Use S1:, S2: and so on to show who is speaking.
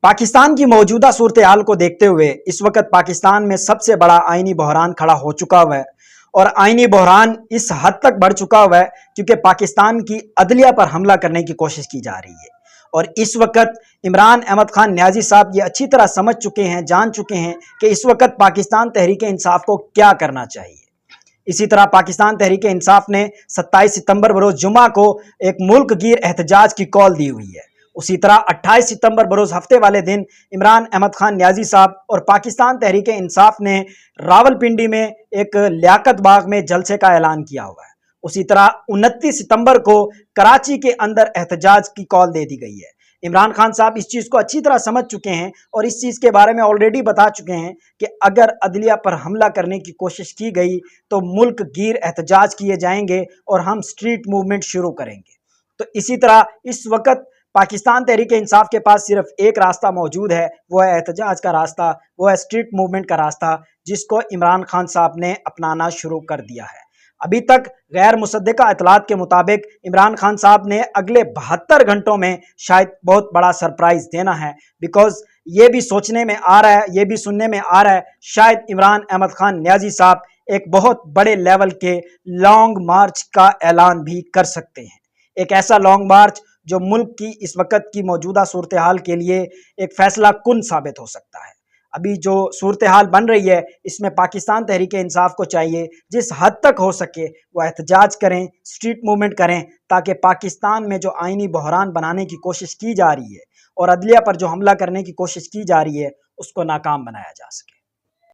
S1: पाकिस्तान की मौजूदा सूरत हाल को देखते हुए इस वक्त पाकिस्तान में सबसे बड़ा आईनी बहरान खड़ा हो चुका हुआ है। और आईनी बहरान इस हद तक बढ़ चुका हुआ है क्योंकि पाकिस्तान की अदलिया पर हमला करने की कोशिश की जा रही है। और इस वक्त इमरान अहमद खान न्याजी साहब ये अच्छी तरह समझ चुके हैं, जान चुके हैं कि इस वक्त पाकिस्तान तहरीक इंसाफ को क्या करना चाहिए। इसी तरह पाकिस्तान तहरीक इंसाफ ने 27 सितंबर बरोज जुमा को एक मुल्क गिर एहतजाज की कॉल दी हुई है। उसी तरह 28 सितंबर बरोज हफ्ते वाले दिन इमरान अहमद खान न्याजी साहब और पाकिस्तान तहरीक इंसाफ ने रावलपिंडी में एक लियाकत बाग में जलसे का ऐलान किया हुआ है। उसी तरह 29 सितंबर को कराची के अंदर एहतजाज की कॉल दे दी गई है। इमरान खान साहब इस चीज़ को अच्छी तरह समझ चुके हैं और इस चीज़ के बारे में ऑलरेडी बता चुके हैं कि अगर अदलिया पर हमला करने की कोशिश की गई तो मुल्क गिर एहतजाज किए जाएंगे और हम स्ट्रीट मूवमेंट शुरू करेंगे। तो इसी तरह इस वक्त पाकिस्तान तहरीक इंसाफ के पास सिर्फ एक रास्ता मौजूद है, वो है एहतजाज का रास्ता, वो है स्ट्रीट मूवमेंट का रास्ता, जिसको इमरान खान साहब ने अपनाना शुरू कर दिया है। अभी तक गैर मुसद्दिका इतलात के मुताबिक इमरान खान साहब ने अगले 72 घंटों में शायद बहुत बड़ा सरप्राइज देना है। बिकॉज ये भी सोचने में आ रहा है, ये भी सुनने में आ रहा है, शायद इमरान अहमद खान न्याजी साहब एक बहुत बड़े लेवल के लॉन्ग मार्च का ऐलान भी कर सकते हैं। एक ऐसा लॉन्ग मार्च जो मुल्क की इस वक्त की मौजूदा सूरत हाल के लिए एक फैसला कुन साबित हो सकता है। अभी जो सूरत हाल बन रही है इसमें पाकिस्तान तहरीक इंसाफ को चाहिए जिस हद तक हो सके वो एहतजाज करें, स्ट्रीट मूवमेंट करें, ताकि पाकिस्तान में जो आईनी बहरान बनाने की कोशिश की जा रही है और अदलिया पर जो हमला करने की कोशिश की जा रही है उसको नाकाम बनाया जा सके।